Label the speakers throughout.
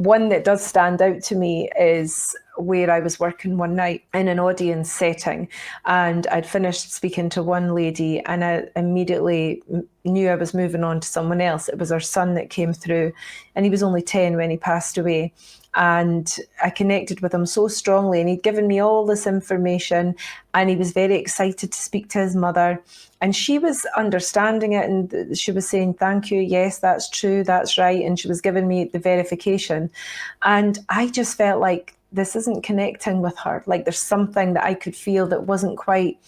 Speaker 1: One that does stand out to me is where I was working one night in an audience setting, and I'd finished speaking to one lady, and I immediately knew I was moving on to someone else. It was her son that came through, and he was only 10 when he passed away. And I connected with him so strongly, and he'd given me all this information, and he was very excited to speak to his mother. And she was understanding it, and she was saying, thank you, yes, that's true, that's right. And she was giving me the verification. And I just felt like this isn't connecting with her. Like there's something that I could feel that wasn't quite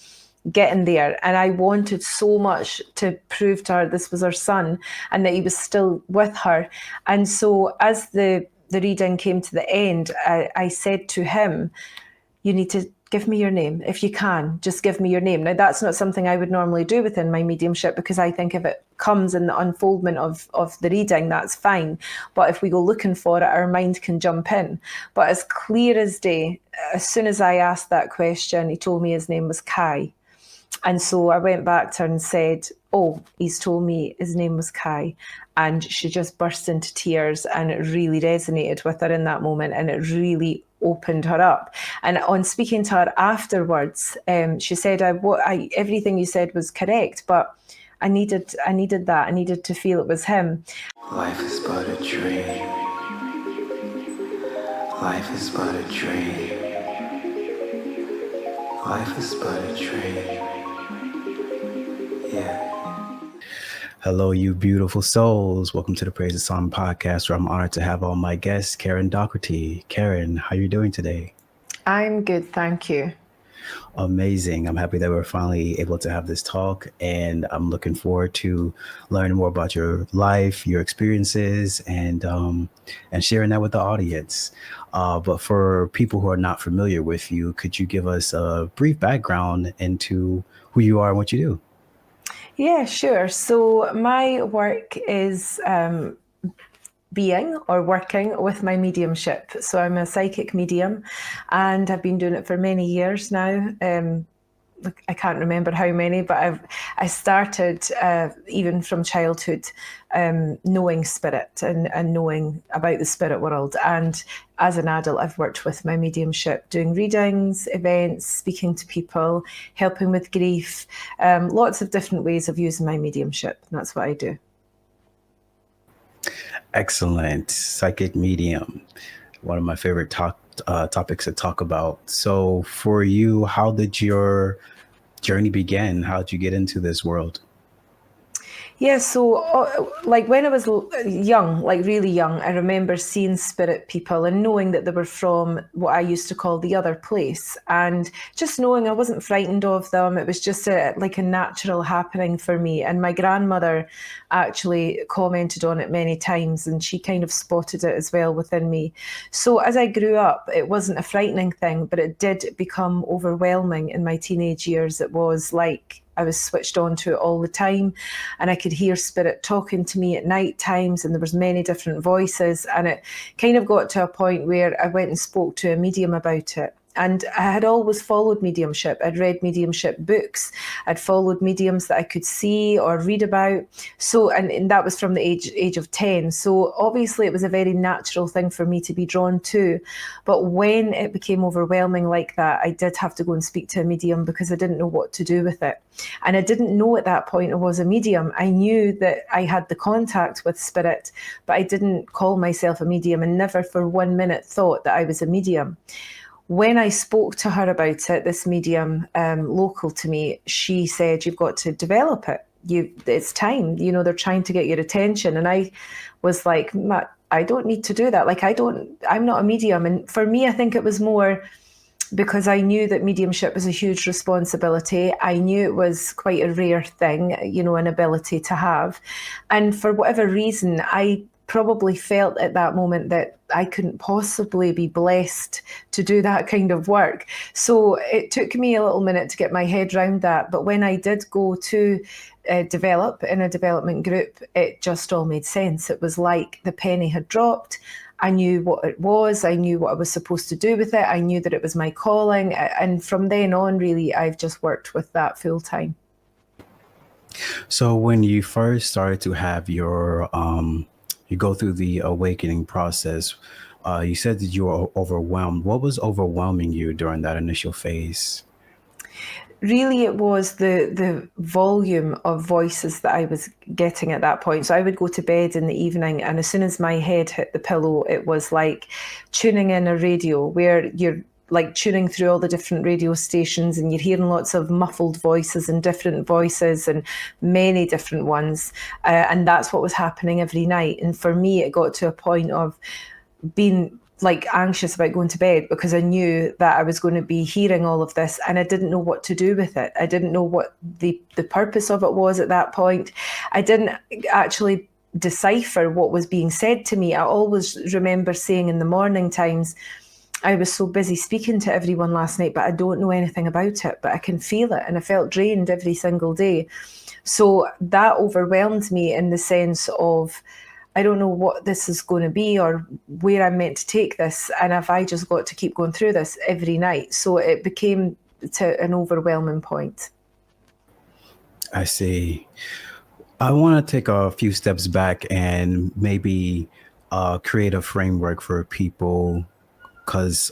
Speaker 1: getting there. And I wanted so much to prove to her this was her son and that he was still with her. And so as the reading came to the end, I said to him, you need to give me your name. If you can, just give me your name. Now, that's not something I would normally do within my mediumship, because I think if it comes in the unfoldment of the reading, that's fine. But if we go looking for it, our mind can jump in. But as clear as day, as soon as I asked that question, he told me his name was Kai. And so I went back to her and said, oh, he's told me his name was Kai. And she just burst into tears, and it really resonated with her in that moment, and it really opened her up. And on speaking to her afterwards, she said, everything you said was correct, but I needed that. I needed to feel it was him.
Speaker 2: Life is but a dream. Life is but a dream. Life is but a dream. Yeah.
Speaker 3: Hello, you beautiful souls. Welcome to the Praise the Psalm podcast, where I'm honored to have on my guest, Karen Docherty. Karen, how are you doing today?
Speaker 1: I'm good, thank you.
Speaker 3: Amazing. I'm happy that we're finally able to have this talk, and I'm looking forward to learning more about your life, your experiences, and sharing that with the audience. But for people who are not familiar with you, could you give us a brief background into who you are and what you do?
Speaker 1: Yeah, sure. So my work is being or working with my mediumship. So I'm a psychic medium, and I've been doing it for many years now. I can't remember how many, but I started even from childhood knowing spirit and knowing about the spirit world. And as an adult, I've worked with my mediumship, doing readings, events, speaking to people, helping with grief, lots of different ways of using my mediumship. And that's what I do.
Speaker 3: Excellent. Psychic medium. One of my favorite topics to talk about. So for you, how did your journey begin? How did you get into this world?
Speaker 1: Yeah, so like when I was young, like really young, I remember seeing spirit people and knowing that they were from what I used to call the other place, and just knowing I wasn't frightened of them. It was just like a natural happening for me. And my grandmother actually commented on it many times, and she kind of spotted it as well within me. So as I grew up, it wasn't a frightening thing, but it did become overwhelming in my teenage years. It was like I was switched on to it all the time, and I could hear spirit talking to me at night times, and there was many different voices, and it kind of got to a point where I went and spoke to a medium about it. And I had always followed mediumship. I'd read mediumship books. I'd followed mediums that I could see or read about. So, and that was from the age of 10. So obviously it was a very natural thing for me to be drawn to. But when it became overwhelming like that, I did have to go and speak to a medium, because I didn't know what to do with it. And I didn't know at that point I was a medium. I knew that I had the contact with spirit, but I didn't call myself a medium, and never for 1 minute thought that I was a medium. When I spoke to her about it, this medium local to me, she said, you've got to develop it. It's time, they're trying to get your attention. And I was like, I don't need to do that. Like, I'm not a medium. And for me, I think it was more because I knew that mediumship was a huge responsibility. I knew it was quite a rare thing, an ability to have. And for whatever reason, I probably felt at that moment that I couldn't possibly be blessed to do that kind of work. So it took me a little minute to get my head around that. But when I did go to develop in a development group, it just all made sense. It was like the penny had dropped. I knew what it was. I knew what I was supposed to do with it. I knew that it was my calling. And from then on, really, I've just worked with that full time.
Speaker 3: So when you first started to have your you go through the awakening process, you said that you were overwhelmed. What was overwhelming you during that initial phase?
Speaker 1: Really, it was the volume of voices that I was getting at that point. So I would go to bed in the evening, and as soon as my head hit the pillow, it was like tuning in a radio where you're like tuning through all the different radio stations, and you're hearing lots of muffled voices and different voices and many different ones. And that's what was happening every night. And for me, it got to a point of being like anxious about going to bed, because I knew that I was going to be hearing all of this and I didn't know what to do with it. I didn't know what the purpose of it was at that point. I didn't actually decipher what was being said to me. I always remember saying in the morning times, I was so busy speaking to everyone last night, but I don't know anything about it, but I can feel it. And I felt drained every single day. So that overwhelmed me in the sense of, I don't know what this is going to be or where I'm meant to take this. And have I just got to keep going through this every night? So it became to an overwhelming point.
Speaker 3: I see. I want to take a few steps back and maybe create a framework for people, because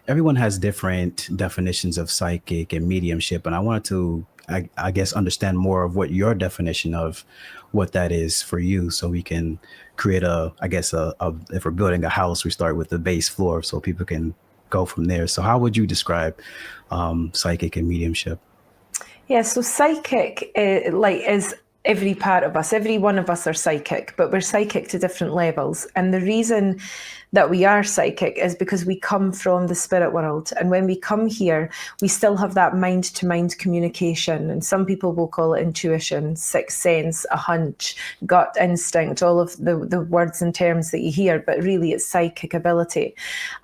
Speaker 3: everyone has different definitions of psychic and mediumship. And I wanted to, I guess, understand more of what your definition of what that is for you, so we can create if we're building a house, we start with the base floor so people can go from there. So how would you describe psychic and mediumship?
Speaker 1: Yeah, so psychic is every part of us. Every one of us are psychic, but we're psychic to different levels. And the reason that we are psychic is because we come from the spirit world. And when we come here, we still have that mind-to-mind communication. And some people will call it intuition, sixth sense, a hunch, gut instinct, all of the words and terms that you hear, but really it's psychic ability.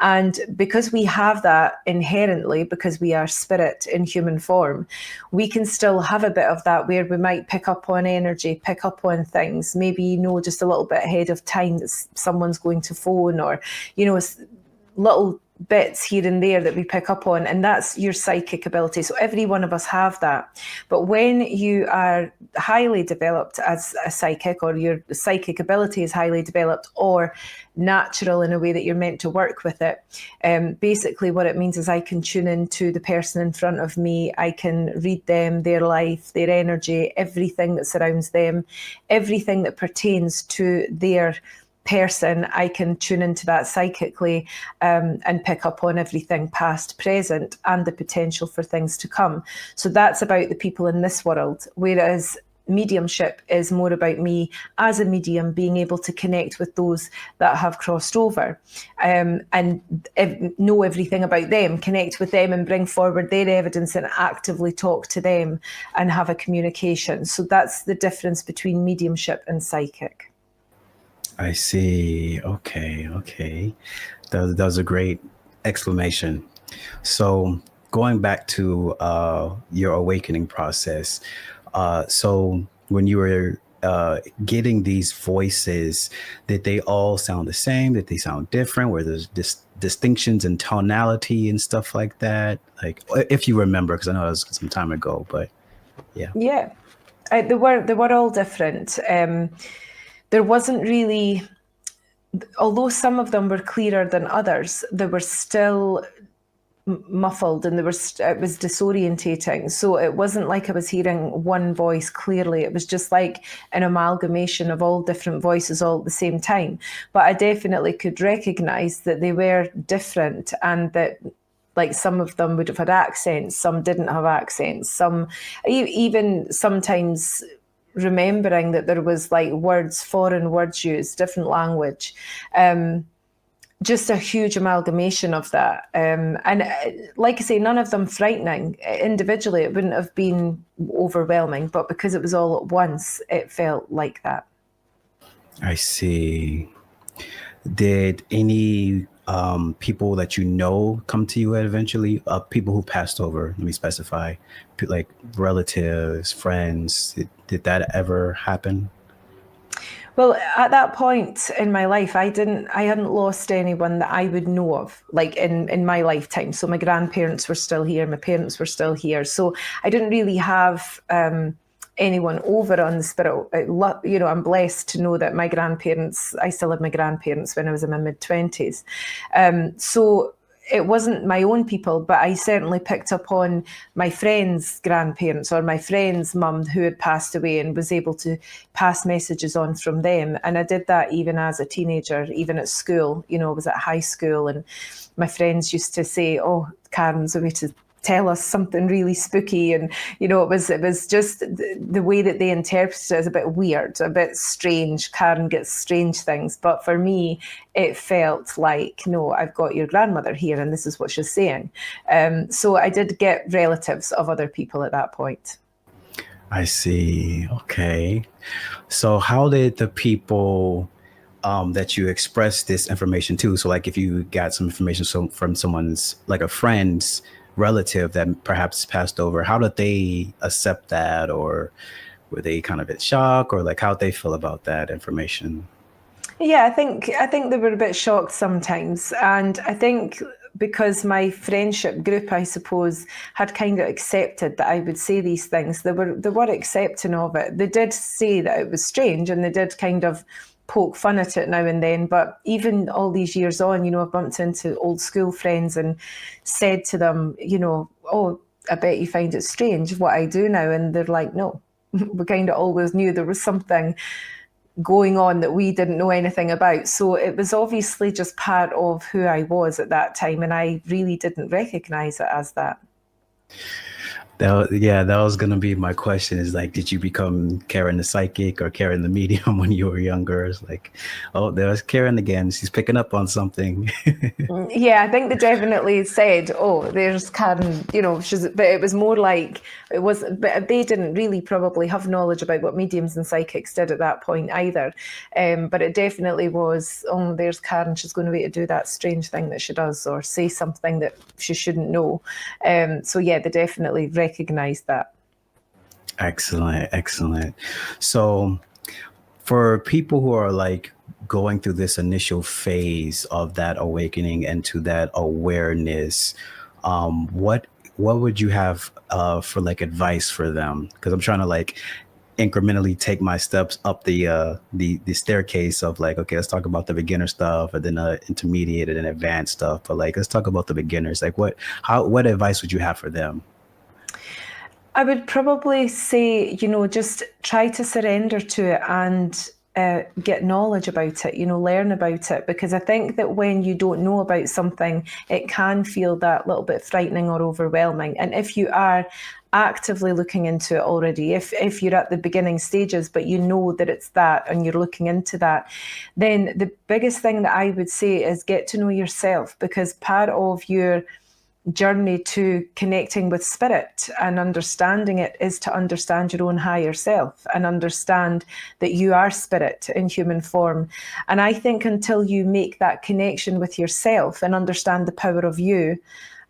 Speaker 1: And because we have that inherently, because we are spirit in human form, we can still have a bit of that where we might pick up on energy, pick up on things, maybe just a little bit ahead of time that someone's going to phone, or little bits here and there that we pick up on, and that's your psychic ability. So every one of us have that. But when you are highly developed as a psychic, or your psychic ability is highly developed or natural in a way that you're meant to work with it, basically what it means is I can tune into the person in front of me. I can read them, their life, their energy, everything that surrounds them, everything that pertains to their person. I can tune into that psychically and pick up on everything past, present, and the potential for things to come. So that's about the people in this world, whereas mediumship is more about me as a medium being able to connect with those that have crossed over, and know everything about them, connect with them and bring forward their evidence and actively talk to them and have a communication. So that's the difference between mediumship and psychic.
Speaker 3: I see. Okay. That was a great explanation. So going back to your awakening process, so when you were getting these voices, did they all sound the same? Did they sound different? Were there distinctions in tonality and stuff like that? Like, if you remember, because I know it was some time ago, but yeah.
Speaker 1: Yeah, they were all different. There wasn't really, although some of them were clearer than others, they were still muffled, and it was disorientating. So it wasn't like I was hearing one voice clearly. It was just like an amalgamation of all different voices all at the same time. But I definitely could recognize that they were different, and that like some of them would have had accents, some didn't have accents, some even sometimes remembering that there was like foreign words used, different language, just a huge amalgamation of that. And like I say, none of them frightening. Individually, it wouldn't have been overwhelming, but because it was all at once, it felt like that.
Speaker 3: I see. Did any people that you know come to you eventually? People who passed over, let me specify, like relatives, friends. Did that ever happen?
Speaker 1: Well, at that point in my life, I hadn't lost anyone that I would know of, like in my lifetime. So my grandparents were still here, my parents were still here. So I didn't really have anyone over on the spirit. I'm blessed to know that my grandparents, I still had my grandparents when I was in my mid-20s. So it wasn't my own people, but I certainly picked up on my friends' grandparents or my friend's mum who had passed away and was able to pass messages on from them. And I did that even as a teenager, even at school. I was at high school and my friends used to say, "Oh, Karen's away to tell us something really spooky," and it was just the way that they interpreted it is a bit weird, a bit strange. Karen gets strange things, but for me it felt like, no, I've got your grandmother here and this is what she's saying. So I did get relatives of other people at that point.
Speaker 3: I see. Okay. So how did the people that you expressed this information to, so like if you got some information from someone's, like a friend's relative that perhaps passed over, how did they accept that, or were they kind of in shock, or like how'd they feel about that information?
Speaker 1: Yeah, I think they were a bit shocked sometimes, and I think because my friendship group, I suppose, had kind of accepted that I would say these things, they were accepting of it. They did say that it was strange, and they did kind of poke fun at it now and then. But even all these years on, I've bumped into old school friends and said to them, "Oh, I bet you find it strange what I do now." And they're like, "No, we kind of always knew there was something going on that we didn't know anything about." So it was obviously just part of who I was at that time, and I really didn't recognize it as that.
Speaker 3: That was gonna be my question, is like, did you become Karen the psychic or Karen the medium when you were younger? It's like, oh, there's Karen again. She's picking up on something.
Speaker 1: Yeah, I think they definitely said, "Oh, there's Karen," but it was more like but they didn't really probably have knowledge about what mediums and psychics did at that point either. But it definitely was, "Oh, there's Karen. She's going to be to do that strange thing that she does, or say something that she shouldn't know." So yeah, they definitely recognized that.
Speaker 3: Excellent, excellent. So for people who are like going through this initial phase of that awakening and to that awareness, what would you have for like advice for them? Because I'm trying to like incrementally take my steps up the staircase of like, okay, let's talk about the beginner stuff, and then intermediate and then advanced stuff. But like, let's talk about the beginners. Like, what advice would you have for them?
Speaker 1: I would probably say, just try to surrender to it and get knowledge about it, learn about it. Because I think that when you don't know about something, it can feel that little bit frightening or overwhelming. And if you are actively looking into it already, if you're at the beginning stages, but you know that it's that and you're looking into that, then the biggest thing that I would say is get to know yourself, because part of your journey to connecting with spirit and understanding it is to understand your own higher self and understand that you are spirit in human form. And I think until you make that connection with yourself and understand the power of you,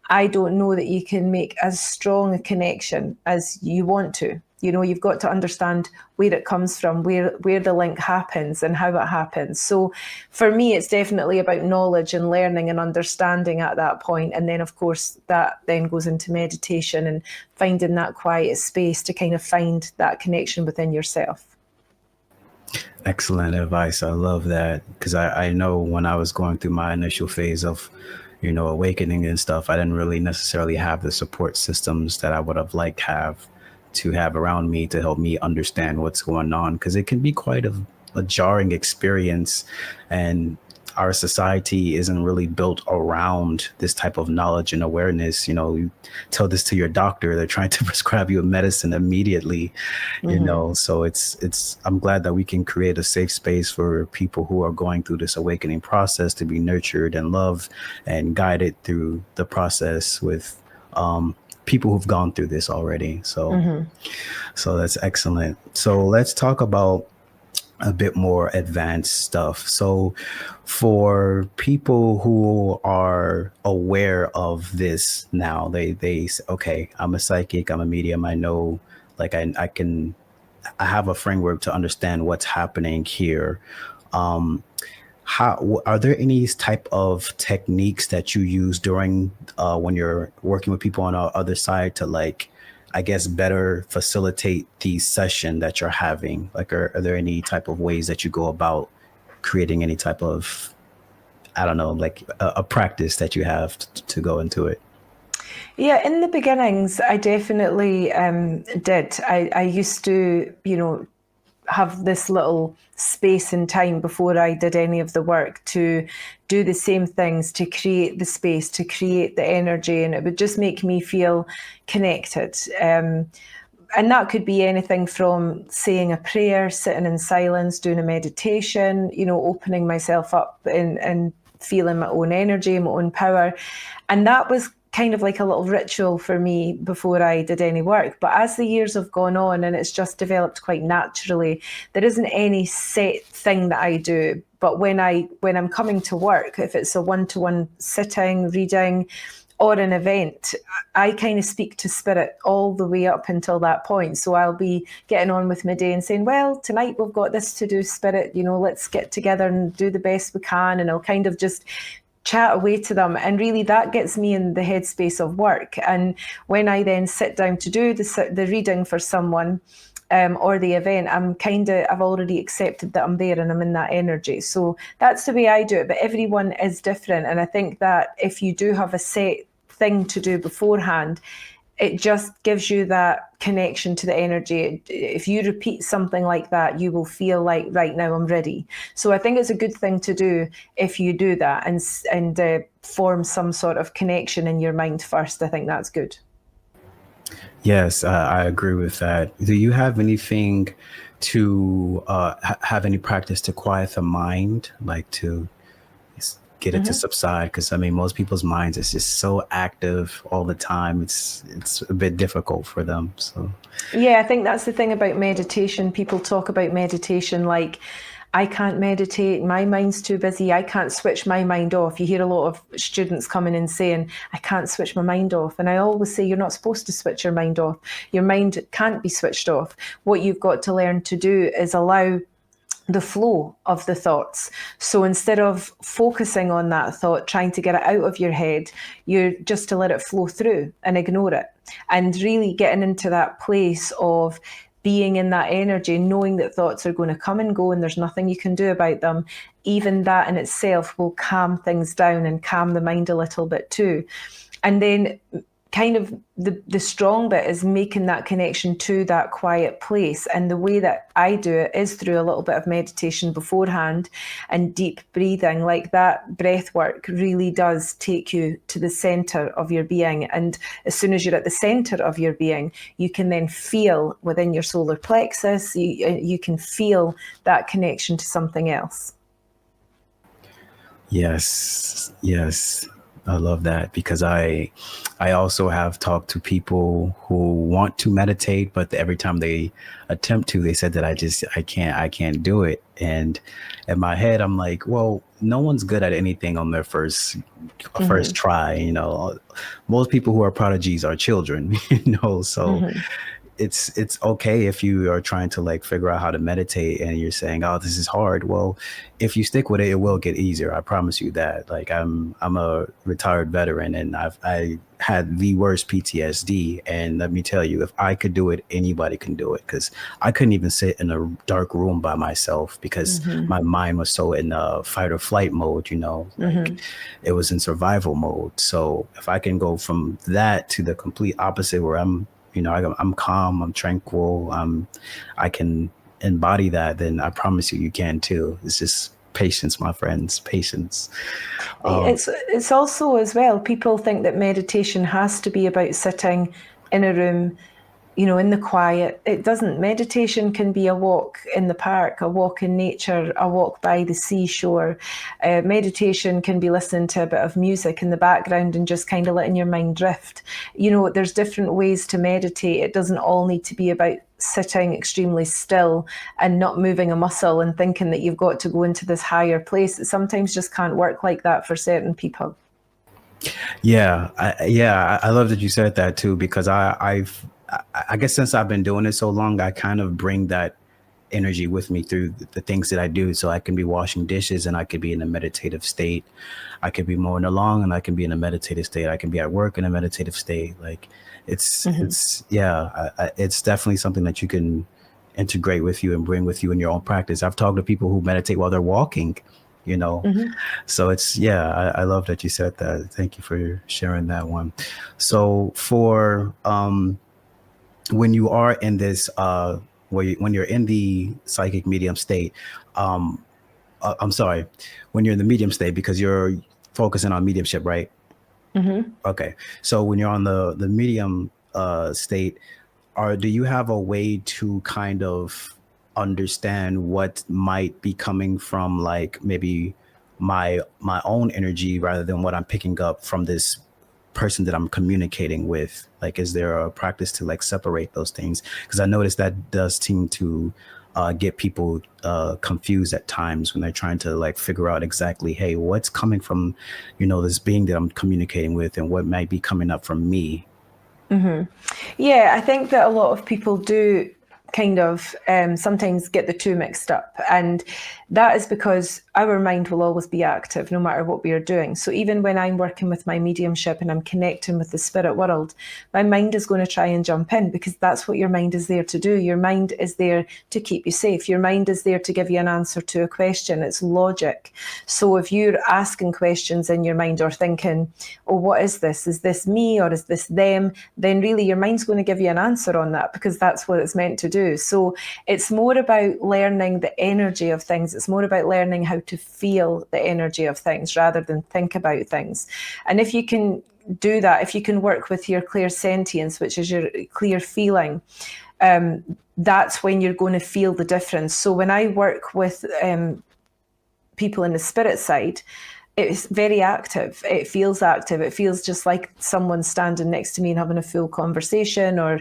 Speaker 1: I don't know that you can make as strong a connection as you want to. You've got to understand where it comes from, where the link happens and how it happens. So for me, it's definitely about knowledge and learning and understanding at that point. And then, of course, that then goes into meditation and finding that quiet space to kind of find that connection within yourself.
Speaker 3: Excellent advice. I love that, because I know when I was going through my initial phase of, awakening and stuff, I didn't really necessarily have the support systems that I would have liked to have around me to help me understand what's going on, because it can be quite a jarring experience, and our society isn't really built around this type of knowledge and awareness. You tell this to your doctor, they're trying to prescribe you a medicine immediately. So it's I'm glad that we can create a safe space for people who are going through this awakening process to be nurtured and loved and guided through the process with people who've gone through this already. So that's excellent. So let's talk about a bit more advanced stuff. So for people who are aware of this now, they say, okay, I'm a psychic, I'm a medium, I know, like I have a framework to understand what's happening here. How are there any type of techniques that you use during when you're working with people on the other side to like I guess, better facilitate the session that you're having? Like, are there any type of ways that you go about creating any type of, I don't know, like a practice that you have to go into it?
Speaker 1: Yeah, in the beginnings, I definitely did. I used to, have this little space and time before I did any of the work to do the same things, to create the space, to create the energy, and it would just make me feel connected. And that could be anything from saying a prayer, sitting in silence, doing a meditation, opening myself up and feeling my own energy, my own power. And that was kind of like a little ritual for me before I did any work. But as the years have gone on and it's just developed quite naturally, there isn't any set thing that I do. But when I'm coming to work, if it's a one-to-one sitting, reading, or an event, I kind of speak to spirit all the way up until that point. So I'll be getting on with my day and saying, well, tonight we've got this to do, spirit, let's get together and do the best we can. And I'll kind of just chat away to them. And really that gets me in the headspace of work. And when I then sit down to do the reading for someone, or the event, I've already accepted that I'm there and I'm in that energy. So that's the way I do it. But everyone is different. And I think that if you do have a set thing to do beforehand, it just gives you that connection to the energy. If you repeat something like that, you will feel like, right now I'm ready. So I think it's a good thing to do if you do that and form some sort of connection in your mind first. I think that's good.
Speaker 3: Yes, I agree with that. Do you have anything to have any practice to quiet the mind, like to get it to subside? Because I mean, most people's minds is just so active all the time. It's a bit difficult for them. So
Speaker 1: yeah, I think that's the thing about meditation. People talk about meditation like, I can't meditate, my mind's too busy, I can't switch my mind off. You hear a lot of students coming in saying, I can't switch my mind off. And I always say, you're not supposed to switch your mind off. Your mind can't be switched off. What you've got to learn to do is allow the flow of the thoughts. So instead of focusing on that thought, trying to get it out of your head, you're just to let it flow through and ignore it. And really getting into that place of being in that energy, knowing that thoughts are going to come and go and there's nothing you can do about them. Even that in itself will calm things down and calm the mind a little bit too. And then kind of the strong bit is making that connection to that quiet place. And the way that I do it is through a little bit of meditation beforehand and deep breathing. Like that breath work really does take you to the center of your being. And as soon as you're at the center of your being, you can then feel within your solar plexus, you can feel that connection to something else.
Speaker 3: yes, yes. I love that because I also have talked to people who want to meditate, but every time they attempt to, they said that I can't do it. And in my head, I'm like, well, no one's good at anything on their first try. Most people who are prodigies are children. So it's okay if you are trying to like figure out how to meditate and you're saying, oh, this is hard. Well, if you stick with it, it will get easier. I promise you that. Like I'm a retired veteran and I had the worst PTSD. And let me tell you, if I could do it, anybody can do it. Because I couldn't even sit in a dark room by myself because my mind was so in fight or flight mode, like it was in survival mode. So if I can go from that to the complete opposite where I'm calm, I'm tranquil, I can embody that, then I promise you can too. It's just patience, my friends, patience.
Speaker 1: It's also as well, people think that meditation has to be about sitting in a room, in the quiet. It doesn't. Meditation can be a walk in the park, a walk in nature, a walk by the seashore. Meditation can be listening to a bit of music in the background and just kind of letting your mind drift. There's different ways to meditate. It doesn't all need to be about sitting extremely still and not moving a muscle and thinking that you've got to go into this higher place. It sometimes just can't work like that for certain people.
Speaker 3: Yeah, I love that you said that too, because I guess since I've been doing it so long, I kind of bring that energy with me through the things that I do. So I can be washing dishes and I could be in a meditative state. I could be mowing the lawn and I can be in a meditative state. I can be at work in a meditative state. Like it's definitely something that you can integrate with you and bring with you in your own practice. I've talked to people who meditate while they're walking, you know. So it's I love that you said that. Thank you for sharing that one. So for when you are in this when you're in the psychic medium state, I'm sorry, when you're in the medium state, because you're focusing on mediumship, right? Okay. So when you're on the medium state, do you have a way to kind of understand what might be coming from, like maybe my own energy rather than what I'm picking up from this person that I'm communicating with? Like, is there a practice to like separate those things? Because I noticed that does seem to get people confused at times when they're trying to like figure out exactly, hey, what's coming from, this being that I'm communicating with, and what might be coming up from me.
Speaker 1: Yeah, I think that a lot of people do kind of sometimes get the two mixed up, and that is because our mind will always be active no matter what we are doing. So even when I'm working with my mediumship and I'm connecting with the spirit world, my mind is going to try and jump in, because that's what your mind is there to do. Your mind is there to keep you safe. Your mind is there to give you an answer to a question. It's logic. So if you're asking questions in your mind or thinking, oh, what is this? Is this me or is this them? Then really your mind's going to give you an answer on that, because that's what it's meant to do. So it's more about learning the energy of things. It's more about learning how to feel the energy of things rather than think about things. And if you can do that, if you can work with your clairsentience, which is your clear feeling, that's when you're going to feel the difference. So when I work with people in the spirit side, it's very active. It feels active. It feels just like someone standing next to me and having a full conversation, or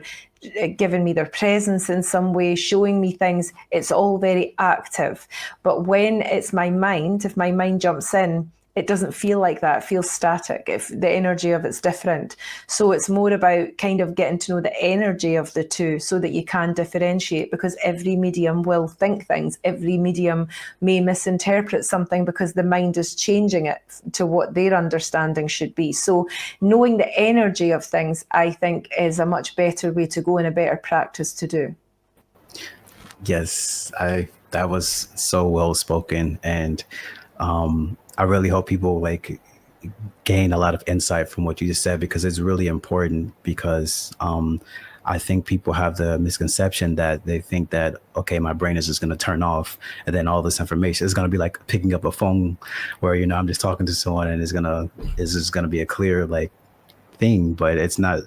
Speaker 1: giving me their presence in some way, showing me things. It's all very active. But when it's my mind, if my mind jumps in, it doesn't feel like that. It feels static. If the energy of it's different. So it's more about kind of getting to know the energy of the two so that you can differentiate, because every medium will think things. Every medium may misinterpret something because the mind is changing it to what their understanding should be. So knowing the energy of things, I think, is a much better way to go and a better practice to do.
Speaker 3: Yes, that was so well spoken. And I really hope people like gain a lot of insight from what you just said, because it's really important. Because I think people have the misconception that they think that, okay, my brain is just going to turn off, and then all this information is going to be like picking up a phone where, I'm just talking to someone and it's just going to be a clear like thing. But it's not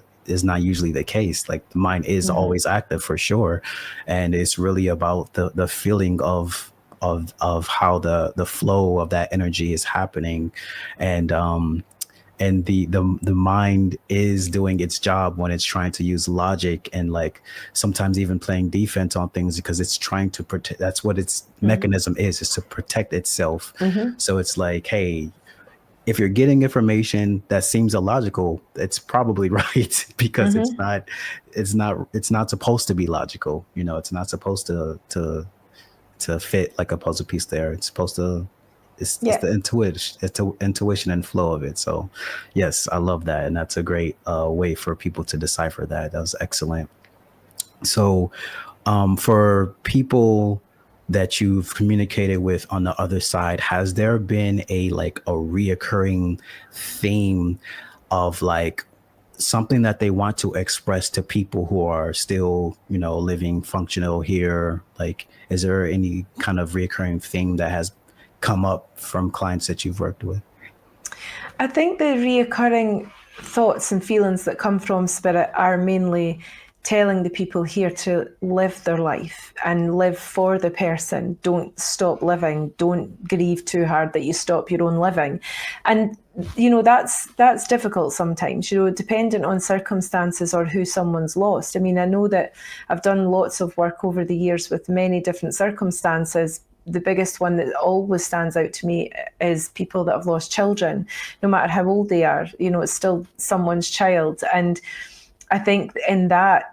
Speaker 3: usually the case. Like the mind is always active for sure. And it's really about the feeling of how the flow of that energy is happening. And the mind is doing its job when it's trying to use logic and like sometimes even playing defense on things, because it's trying to protect. That's what its mechanism is to protect itself. So it's like, hey, if you're getting information that seems illogical, it's probably right, because it's not supposed to be logical. It's not supposed to fit like a puzzle piece there. It's supposed to, it's the intuition and flow of it. So yes, I love that. And that's a great way for people to decipher that. That was excellent. So for people that you've communicated with on the other side, has there been a reoccurring theme of like something that they want to express to people who are still, living functional here? Like, is there any kind of reoccurring theme that has come up from clients that you've worked with?
Speaker 1: I think the reoccurring thoughts and feelings that come from spirit are mainly telling the people here to live their life and live for the person. Don't stop living. Don't grieve too hard that you stop your own living. And that's difficult sometimes, dependent on circumstances or who someone's lost. I mean, I know that I've done lots of work over the years with many different circumstances. The biggest one that always stands out to me is people that have lost children. No matter how old they are, it's still someone's child. And I think in that,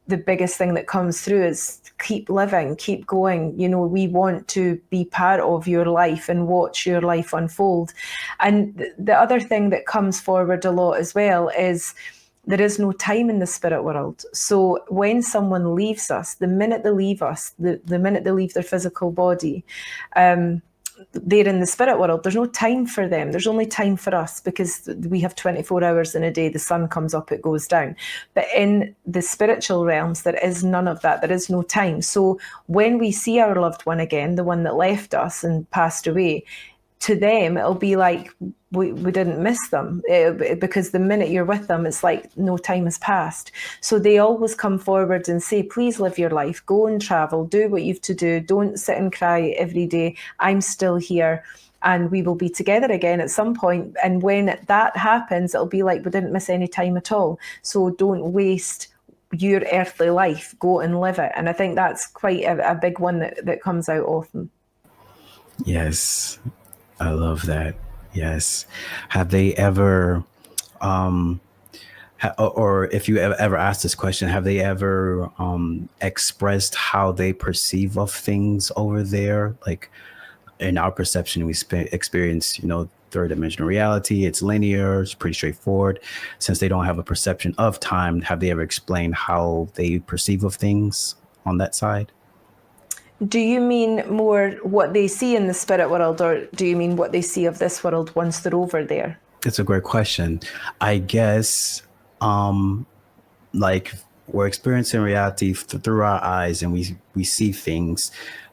Speaker 1: the biggest thing that comes through is keep living, keep going. You know, we want to be part of your life and watch your life unfold. And the other thing that comes forward a lot as well is there is no time in the spirit world. So when someone leaves us, the minute they leave us, the minute they leave their physical body, they're in the spirit world. There's no time for them. There's only time for us, because we have 24 hours in a day. The sun comes up, it goes down. But in the spiritual realms, there is none of that. There is no time. So when we see our loved one again, the one that left us and passed away, to them, it'll be like we didn't miss them, because the minute you're with them, it's like no time has passed. So they always come forward and say, please live your life, go and travel, do what you've to do. Don't sit and cry every day. I'm still here, and we will be together again at some point. And when that happens, it'll be like we didn't miss any time at all. So don't waste your earthly life. Go and live it. And I think that's quite a big one that comes out often.
Speaker 3: Yes, I love that. Yes. Have they ever, or if you ever asked this question, have they ever expressed how they perceive of things over there? Like in our perception, we experience, third dimensional reality. It's linear. It's pretty straightforward. Since they don't have a perception of time, have they ever explained how they perceive of things on that side?
Speaker 1: Do you mean more what they see in the spirit world, or do you mean what they see of this world once they're over there?
Speaker 3: It's a great question. I guess, like we're experiencing reality through our eyes, and we see things.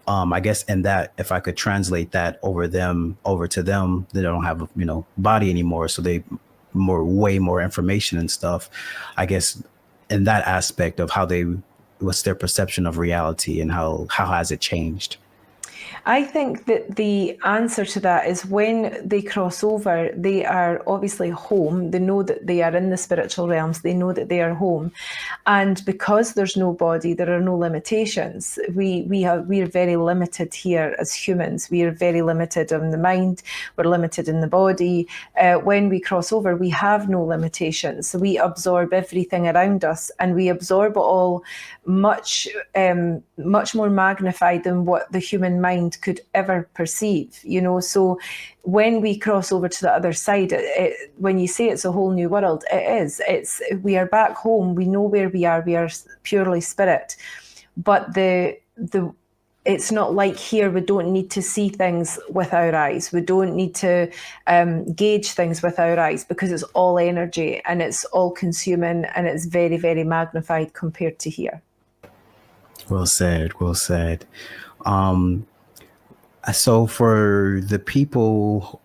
Speaker 3: I guess in that, if I could translate that over to them, they don't have body anymore, so they way more information and stuff. I guess in that aspect of what's their perception of reality, and how has it changed?
Speaker 1: I think that the answer to that is when they cross over, they are obviously home. They know that they are in the spiritual realms. They know that they are home. And because there's no body, there are no limitations. We are very limited here as humans. We are very limited in the mind. We're limited in the body. When we cross over, we have no limitations. So we absorb everything around us, and we absorb it all much more magnified than what the human mind could ever perceive, so when we cross over to the other side, when you say it's a whole new world, we are back home. We know where we are purely spirit, but it's not like here. We don't need to see things with our eyes. We don't need to gauge things with our eyes, because it's all energy and it's all consuming, and it's very, very magnified compared to here.
Speaker 3: Well said. Well said. So for the people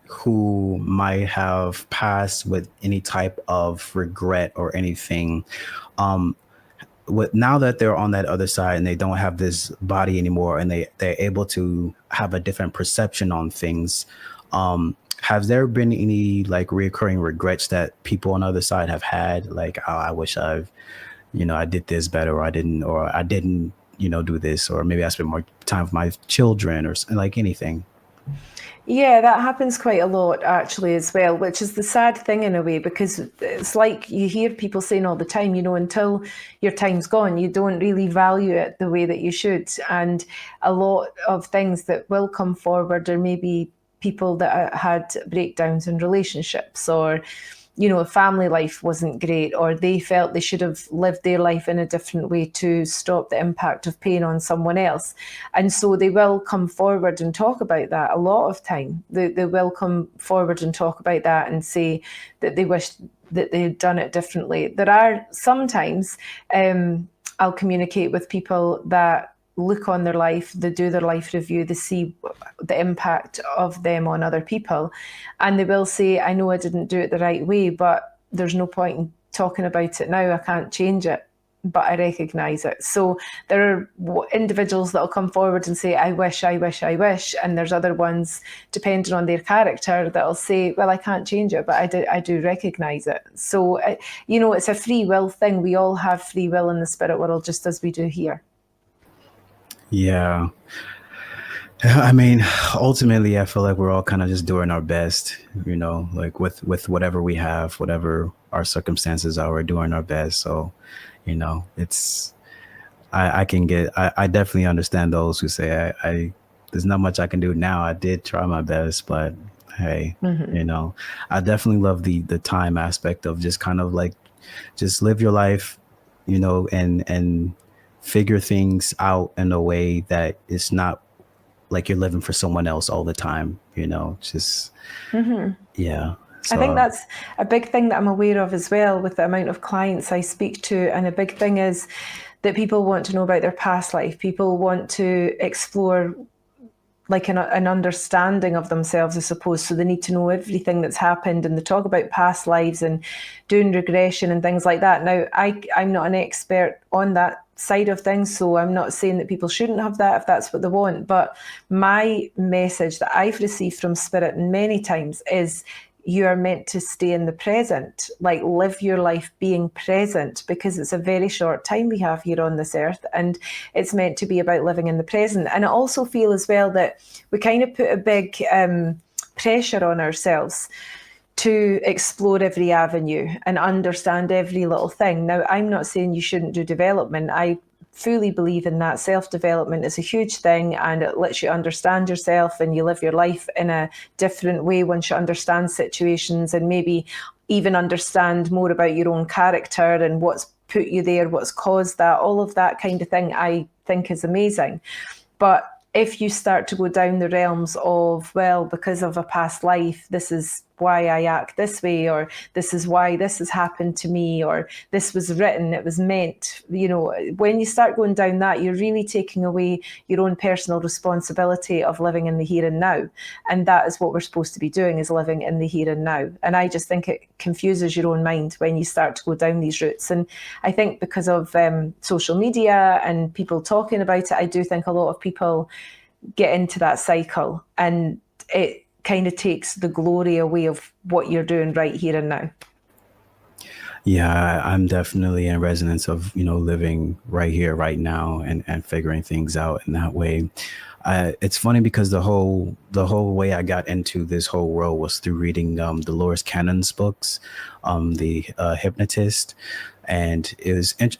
Speaker 3: who might have passed with any type of regret or anything, now that they're on that other side and they don't have this body anymore, and they're able to have a different perception on things, have there been any like reoccurring regrets that people on the other side have had? Like, oh, I wish I did this better, or I didn't do this, or maybe I spent more time with my children, or like anything.
Speaker 1: Yeah, that happens quite a lot actually as well, which is the sad thing in a way, because it's like you hear people saying all the time, until your time's gone, you don't really value it the way that you should. And a lot of things that will come forward are maybe people that had breakdowns in relationships, or family life wasn't great, or they felt they should have lived their life in a different way to stop the impact of pain on someone else. And so they will come forward and talk about that a lot of time. They will come forward and talk about that and say that they wish that they had done it differently. There are sometimes I'll communicate with people that look on their life, they do their life review, they see the impact of them on other people, and they will say, I know I didn't do it the right way, but there's no point in talking about it now. I can't change it, but I recognize it. So there are individuals that will come forward and say, I wish, and there's other ones, depending on their character, that'll say, well, I can't change it, but I do recognize it. So it's a free will thing. We all have free will in the spirit world, just as we do here.
Speaker 3: Yeah. I mean, ultimately, I feel like we're all kind of just doing our best, like with whatever we have, whatever our circumstances are, we're doing our best. So It's I definitely understand those who say I there's not much I can do now. I did try my best, but hey, I definitely love the time aspect of just kind of like just live your life, and figure things out in a way that it's not like you're living for someone else all the time, just yeah.
Speaker 1: I think
Speaker 3: So
Speaker 1: that's a big thing that I'm aware of as well with the amount of clients I speak to. And a big thing is that people want to know about their past life. People want to explore like an understanding of themselves, I suppose. So they need to know everything that's happened, and they talk about past lives and doing regression and things like that. Now, I'm not an expert on that side of things, so I'm not saying that people shouldn't have that if that's what they want. But my message that I've received from Spirit many times is you are meant to stay in the present, like live your life being present, because it's a very short time we have here on this earth, and it's meant to be about living in the present. And I also feel as well that we kind of put a big pressure on ourselves to explore every avenue and understand every little thing. Now, I'm not saying you shouldn't do development. I fully believe in that. Self-development is a huge thing, and it lets you understand yourself, and you live your life in a different way once you understand situations, and maybe even understand more about your own character and what's put you there, what's caused that, all of that kind of thing I think is amazing. But if you start to go down the realms of, well, because of a past life, this is why I act this way, or this is why this has happened to me, or this was written, it was meant, when you start going down that, you're really taking away your own personal responsibility of living in the here and now. And that is what we're supposed to be doing, is living in the here and now. And I just think it confuses your own mind when you start to go down these routes. And I think because of social media and people talking about it, I do think a lot of people get into that cycle, and it kind of takes the glory away of what you're doing right here and now.
Speaker 3: yeah, I'm definitely in resonance of, living right here, right now, and figuring things out in that way. It's funny because the whole way I got into this whole world was through reading Dolores Cannon's books, the Hypnotist, and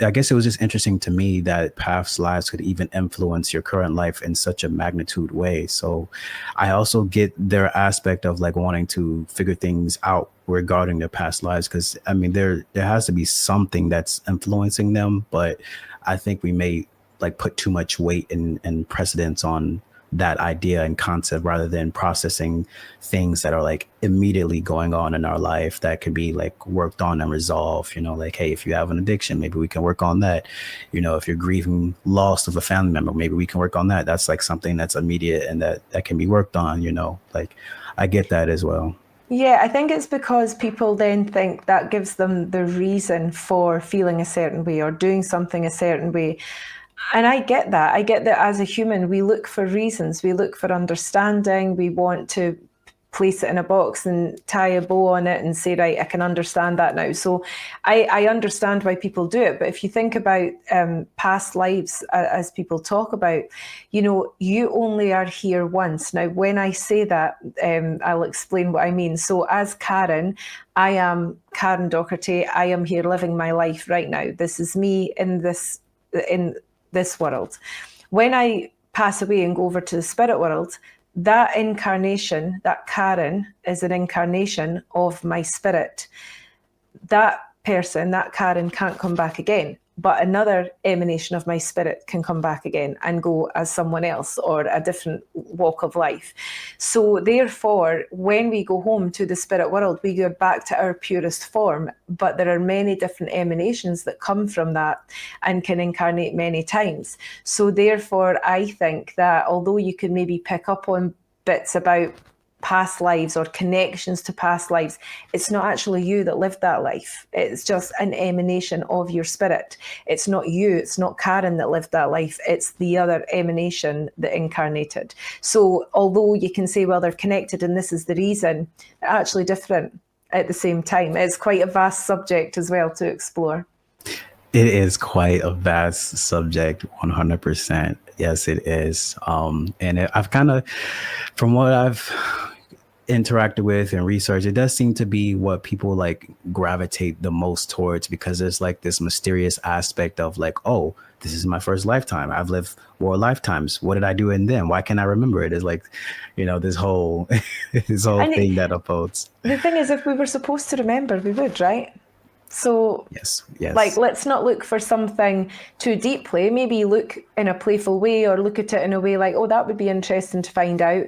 Speaker 3: I guess it was just interesting to me that past lives could even influence your current life in such a magnitude way. So I also get their aspect of like wanting to figure things out regarding their past lives, because I mean there has to be something that's influencing them, but I think we may like put too much weight and precedence on that idea and concept rather than processing things that are like immediately going on in our life that could be like worked on and resolved. Like, hey, if you have an addiction, maybe we can work on that. If you're grieving loss of a family member, maybe we can work on that. That's like something that's immediate and that can be worked on. Like I get that as well.
Speaker 1: Yeah, I think it's because people then think that gives them the reason for feeling a certain way or doing something a certain way. And I get that. I get that as a human, we look for reasons, we look for understanding, we want to place it in a box and tie a bow on it and say, right, I can understand that now. So I understand why people do it. But if you think about past lives, as people talk about, you only are here once. Now, when I say that, I'll explain what I mean. So as Karen, I am Karen Docherty. I am here living my life right now. This is me in this world. When I pass away and go over to the spirit world, that incarnation, that Karen, is an incarnation of my spirit. That person, that Karen, can't come back again, but another emanation of my spirit can come back again and go as someone else or a different walk of life. So therefore, when we go home to the spirit world, we go back to our purest form, but there are many different emanations that come from that and can incarnate many times. So therefore, I think that although you can maybe pick up on bits about past lives or connections to past lives, it's not actually you that lived that life. It's just an emanation of your spirit. It's not you, it's not Karen that lived that life, it's the other emanation that incarnated. So although you can say, well, they're connected and this is the reason, they're actually different at the same time. It's quite a vast subject as well to explore.
Speaker 3: It is quite a vast subject, 100%. Yes, it is. And I've kind of, from what I've interacted with and researched, it does seem to be what people like gravitate the most towards, because there's like this mysterious aspect of like, oh, this is my first lifetime. I've lived more lifetimes. What did I do in them? Why can't I remember it? It's like, this whole this whole
Speaker 1: And
Speaker 3: thing that upholds.
Speaker 1: the thing is, if we were supposed to remember, we would, right? So,
Speaker 3: Yes.
Speaker 1: like, let's not look for something too deeply. Maybe look in a playful way, or look at it in a way like, oh, that would be interesting to find out.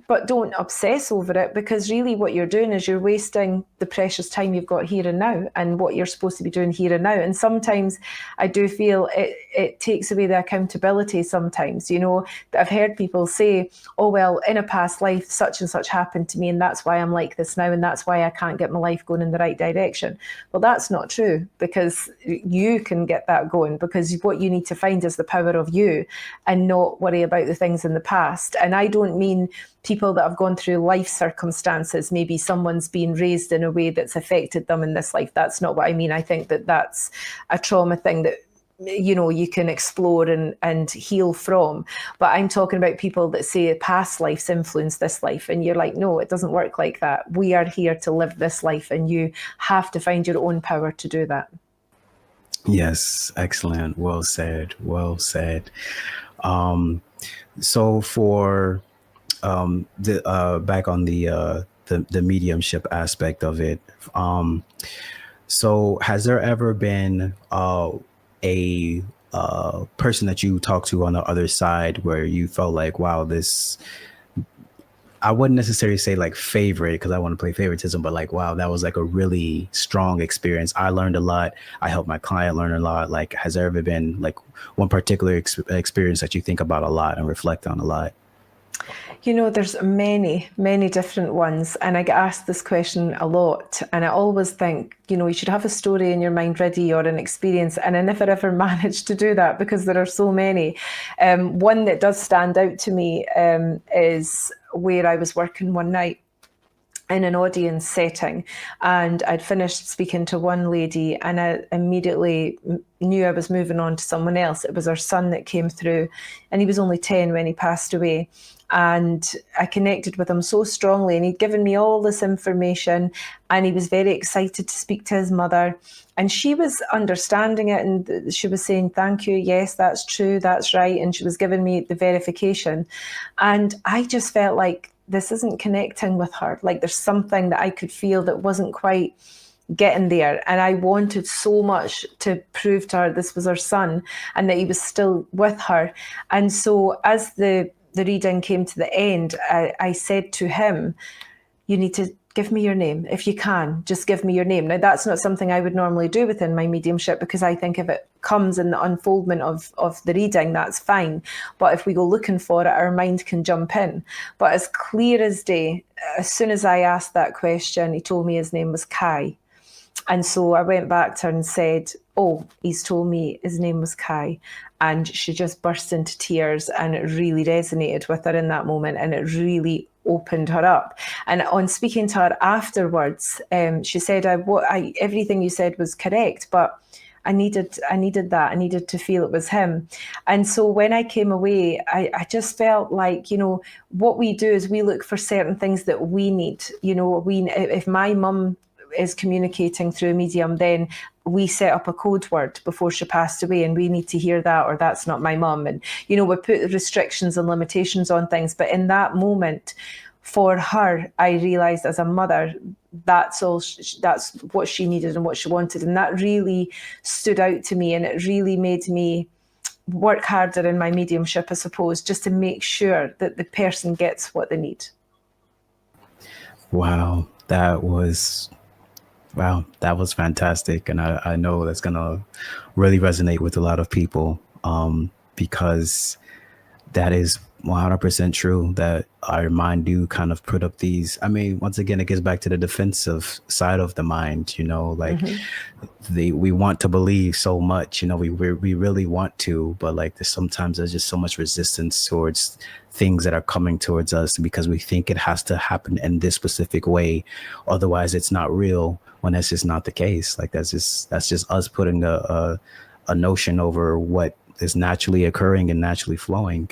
Speaker 1: But don't obsess over it, because really what you're doing is you're wasting the precious time you've got here and now, and what you're supposed to be doing here and now. And sometimes I do feel it takes away the accountability sometimes. I've heard people say, oh, well, in a past life, such and such happened to me, and that's why I'm like this now, and that's why I can't get my life going in the right direction. Well, that's not true, because you can get that going, because what you need to find is the power of you, and not worry about the things in the past. And I don't mean people that have gone through life circumstances. Maybe someone's been raised in a way that's affected them in this life. That's not what I mean. I think that that's a trauma thing that you can explore and heal from. But I'm talking about people that say past lives influence this life, and you're like, no, it doesn't work like that. We are here to live this life, and you have to find your own power to do that.
Speaker 3: Yes, excellent. Well said. So for back on the mediumship aspect of it, so has there ever been a person that you talked to on the other side where you felt like, wow, this, I wouldn't necessarily say like favorite, because I want to play favoritism, but like, wow, that was like a really strong experience. I learned a lot. I helped my client learn a lot. Like, has there ever been like one particular experience that you think about a lot and reflect on a lot?
Speaker 1: There's many, many different ones. And I get asked this question a lot. And I always think, you should have a story in your mind ready, or an experience. And I never ever managed to do that, because there are so many. One that does stand out to me is where I was working one night in an audience setting, and I'd finished speaking to one lady, and I immediately knew I was moving on to someone else. It was her son that came through, and he was only 10 when he passed away. And I connected with him so strongly, and he'd given me all this information, and he was very excited to speak to his mother, and she was understanding it, and she was saying, thank you, yes, that's true, that's right, and she was giving me the verification. And I just felt like this isn't connecting with her. Like, there's something that I could feel that wasn't quite getting there, and I wanted so much to prove to her this was her son, and that he was still with her. And so as the reading came to the end, I said to him, you need to give me your name. If you can, just give me your name. Now, that's not something I would normally do within my mediumship, because I think if it comes in the unfoldment of the reading, that's fine. But if we go looking for it, our mind can jump in. But as clear as day, as soon as I asked that question, he told me his name was Kai. And so I went back to her and said, oh, he's told me his name was Kai. And she just burst into tears, and it really resonated with her in that moment, and it really opened her up. And on speaking to her afterwards, she said, everything you said was correct, but I needed that. I needed to feel it was him. And so when I came away, I just felt like, what we do is we look for certain things that we need. If my mum is communicating through a medium, then we set up a code word before she passed away, and we need to hear that, or that's not my mum. And, we put restrictions and limitations on things. But in that moment, for her, I realized as a mother, that's what she needed and what she wanted. And that really stood out to me, and it really made me work harder in my mediumship, I suppose, just to make sure that the person gets what they need.
Speaker 3: Wow, that was fantastic. And I know that's going to really resonate with a lot of people, because that is 100% true, that our mind do kind of put up these, once again, it gets back to the defensive side of the mind, we want to believe so much, we really want to, but like sometimes there's just so much resistance towards things that are coming towards us, because we think it has to happen in this specific way, otherwise it's not real, when that's just not the case. Like that's just us putting a notion over what is naturally occurring and naturally flowing.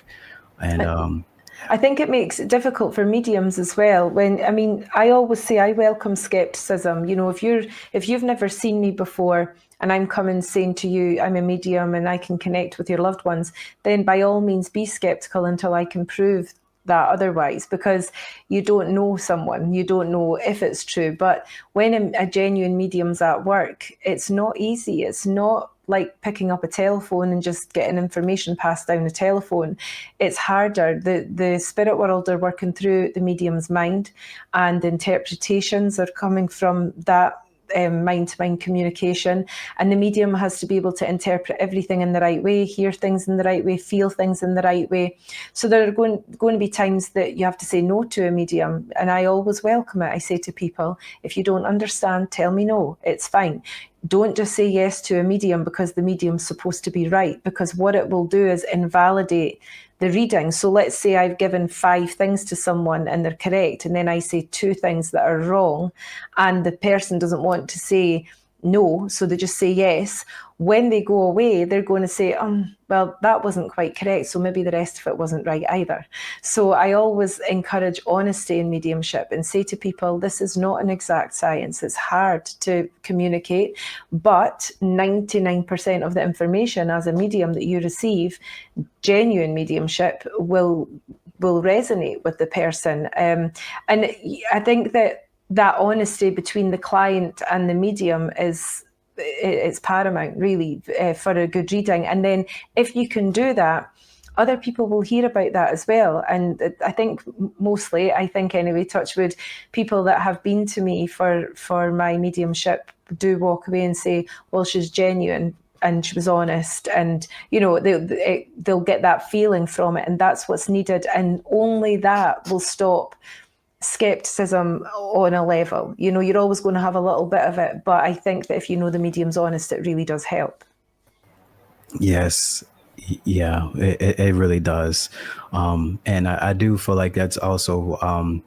Speaker 3: And
Speaker 1: I think it makes it difficult for mediums as well. I always say I welcome skepticism. If you've never seen me before and I'm coming saying to you, I'm a medium and I can connect with your loved ones, then by all means be skeptical until I can prove that otherwise, because you don't know someone, you don't know if it's true. But when a genuine medium's at work, it's not easy. It's not like picking up a telephone and just getting information passed down the telephone. It's harder. The spirit world are working through the medium's mind, and the interpretations are coming from that mind-to-mind communication, and the medium has to be able to interpret everything in the right way, hear things in the right way, feel things in the right way. So there are going to be times that you have to say no to a medium, and I always welcome it. I say to people, if you don't understand, tell me no, it's fine. Don't just say yes to a medium because the medium's supposed to be right, because what it will do is invalidate the reading. So let's say I've given 5 things to someone and they're correct, and then I say 2 things that are wrong, and the person doesn't want to say no, so they just say yes. When they go away, they're going to say, well, that wasn't quite correct, so maybe the rest of it wasn't right either. So I always encourage honesty in mediumship and say to people, this is not an exact science. It's hard to communicate, but 99% of the information as a medium that you receive, genuine mediumship, will resonate with the person. And I think that honesty between the client and the medium it's paramount, really, for a good reading. And then if you can do that, other people will hear about that as well. And I think anyway, touch wood, people that have been to me for my mediumship do walk away and say, well, she's genuine and she was honest, and they'll get that feeling from it, and that's what's needed. And only that will stop skepticism on a level. You're always going to have a little bit of it, but I think that if you know the medium's honest, it really does help.
Speaker 3: Yes. Yeah, it really does. And I do feel like that's also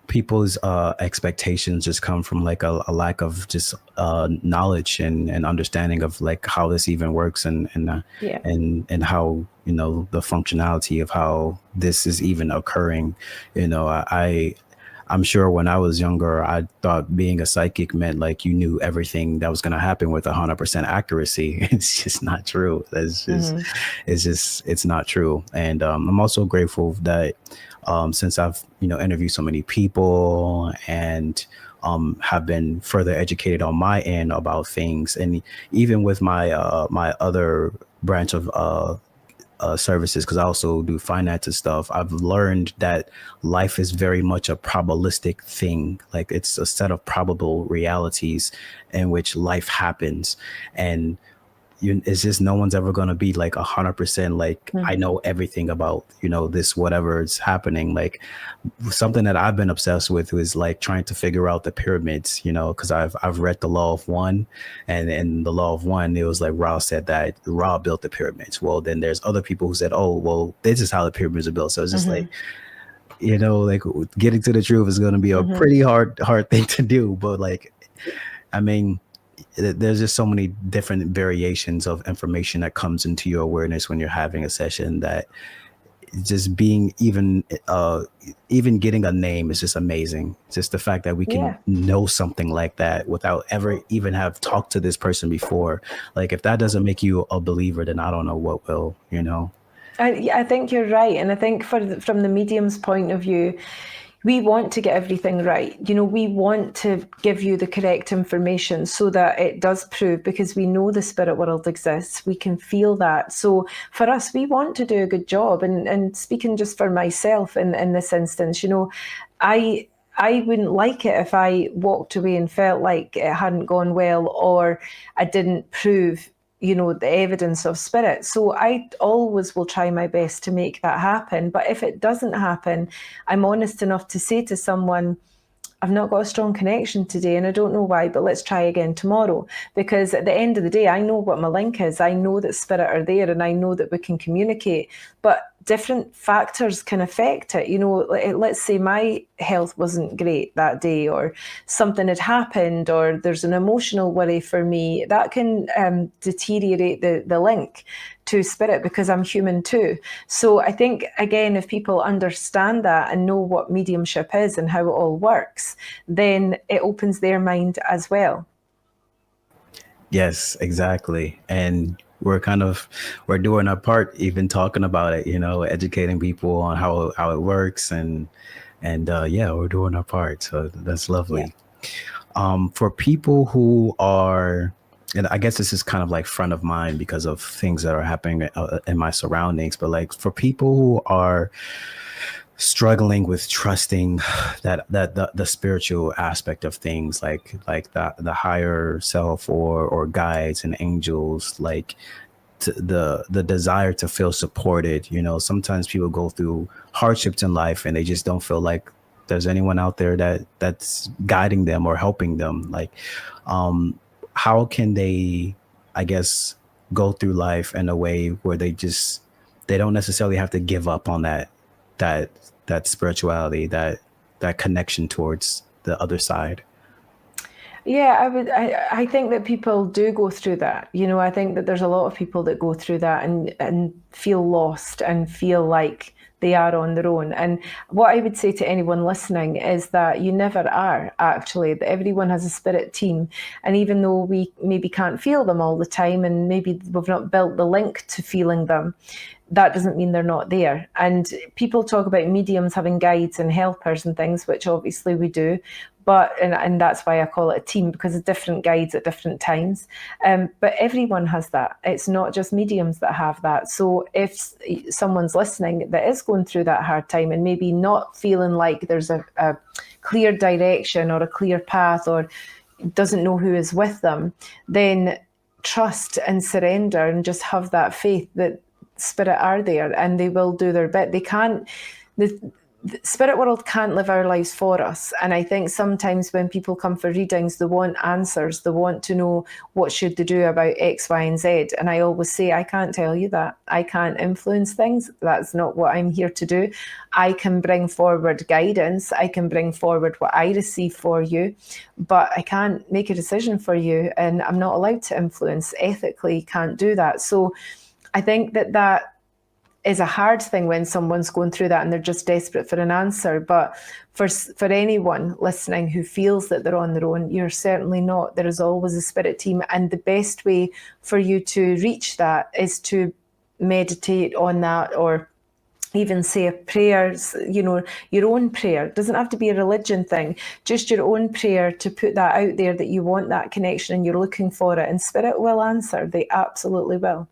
Speaker 3: people's expectations just come from like a lack of just knowledge and understanding of like how this even works, and how the functionality of how this is even occurring. I'm sure when I was younger, I thought being a psychic meant like you knew everything that was going to happen with 100% accuracy. It's just not true. It's not true. And I'm also grateful that since I've interviewed so many people and have been further educated on my end about things, and even with my my other branch of services, because I also do finance and stuff, I've learned that life is very much a probabilistic thing. Like it's a set of probable realities in which life happens, and it's just no one's ever going to be like 100% like I know everything about this whatever is happening. Like something that I've been obsessed with is like trying to figure out the pyramids, because I've read the Law of One, and in the Law of One it was like Ra said that Ra built the pyramids. Well, then there's other people who said, oh well, this is how the pyramids are built. So it's just like like getting to the truth is going to be a pretty hard thing to do. But like, I mean, there's just so many different variations of information that comes into your awareness when you're having a session, that just being even getting a name is just amazing. Just the fact that we can know something like that without ever even have talked to this person before. Like if that doesn't make you a believer, then I don't know what will.
Speaker 1: I think you're right. And I think from the medium's point of view, we want to get everything right. We want to give you the correct information so that it does prove, because we know the spirit world exists. We can feel that. So for us, we want to do a good job. And speaking just for myself in this instance, I wouldn't like it if I walked away and felt like it hadn't gone well, or I didn't prove the evidence of spirit. So I always will try my best to make that happen. But if it doesn't happen, I'm honest enough to say to someone, I've not got a strong connection today and I don't know why, but let's try again tomorrow. Because at the end of the day, I know what my link is. I know that spirit are there and I know that we can communicate. But different factors can affect it. Let's say my health wasn't great that day, or something had happened, or there's an emotional worry for me, that can deteriorate the link to spirit, because I'm human too. So I think, again, if people understand that and know what mediumship is and how it all works, then it opens their mind as well.
Speaker 3: Yes, exactly. And we're doing our part, even talking about it, educating people on how it works, and yeah, we're doing our part. So that's lovely.
Speaker 1: Yeah.
Speaker 3: For people who are, and I guess this is kind of like front of mind because of things that are happening in my surroundings, but like for people who are struggling with trusting that the spiritual aspect of things, like the higher self or guides and angels, like the desire to feel supported. Sometimes people go through hardships in life and they just don't feel like there's anyone out there that's guiding them or helping them. Like, how can they, I guess, go through life in a way where they don't necessarily have to give up on that spirituality, that connection towards the other side?
Speaker 1: Yeah, I think that people do go through that. I think that there's a lot of people that go through that and feel lost and feel like they are on their own. And what I would say to anyone listening is that you never are, actually, that everyone has a spirit team. And even though we maybe can't feel them all the time, and maybe we've not built the link to feeling them, that doesn't mean they're not there. And people talk about mediums having guides and helpers and things, which obviously we do. But and that's why I call it a team, because of different guides at different times. But everyone has that. It's not just mediums that have that. So if someone's listening that is going through that hard time and maybe not feeling like there's a clear direction or a clear path, or doesn't know who is with them, then trust and surrender and just have that faith that spirit are there and they will do their bit. They can't. The spirit world can't live our lives for us. And I think sometimes when people come for readings, they want answers. They want to know what should they do about X, Y, and Z. And I always say, I can't tell you that. I can't influence things. That's not what I'm here to do. I can bring forward guidance. I can bring forward what I receive for you, but I can't make a decision for you. And I'm not allowed to influence. Ethically, can't do that. So I think that is a hard thing when someone's going through that and they're just desperate for an answer. But for anyone listening who feels that they're on their own, you're certainly not. There is always a spirit team. And the best way for you to reach that is to meditate on that, or even say a prayer, your own prayer. It doesn't have to be a religion thing, just your own prayer to put that out there, that you want that connection and you're looking for it. And spirit will answer. They absolutely will.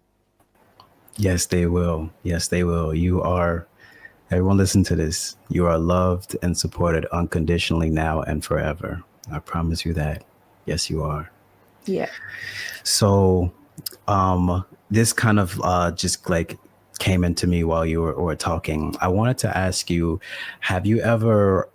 Speaker 3: Yes, they will. Yes, they will. Everyone listen to this. You are loved and supported unconditionally now and forever. I promise you that. Yes, you are.
Speaker 1: Yeah.
Speaker 3: So, this kind of just like came into me while you were talking. I wanted to ask you, have you ever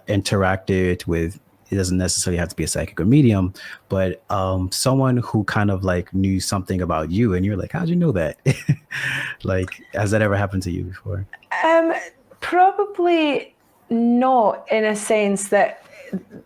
Speaker 3: interacted with, it doesn't necessarily have to be a psychic or medium, but someone who kind of like knew something about you and you're like, how'd you know that? Like, has that ever happened to you before?
Speaker 1: Probably not, in a sense that,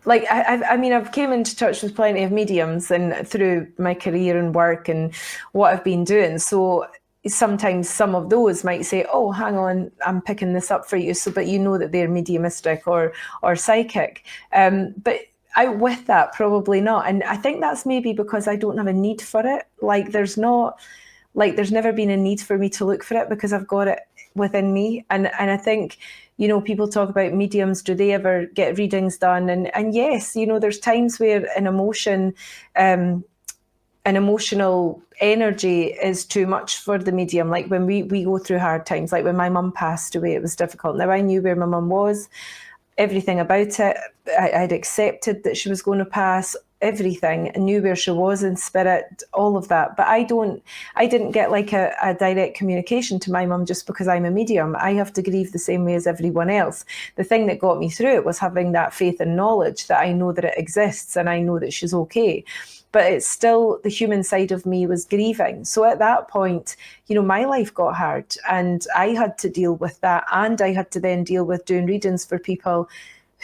Speaker 1: like, I mean, I've came into touch with plenty of mediums and through my career and work and what I've been doing. So sometimes some of those might say, oh, hang on, I'm picking this up for you. So, but you know that they're mediumistic or psychic. But with that, probably not. And I think that's maybe because I don't have a need for it. Like there's never been a need for me to look for it because I've got it within me. And I think, people talk about mediums, do they ever get readings done? And yes, there's times where an emotional energy is too much for the medium. Like when we go through hard times, like when my mum passed away, it was difficult. Now I knew where my mum was, everything about it. I'd accepted that she was going to pass. everything, and knew where she was in spirit, all of that. But I didn't get like a direct communication to my mum just because I'm a medium. I have to grieve the same way as everyone else. The thing that got me through it was having that faith and knowledge that I know that it exists and I know that she's okay. But it's still, the human side of me was grieving. So at that point, my life got hard and I had to deal with that. And I had to then deal with doing readings for people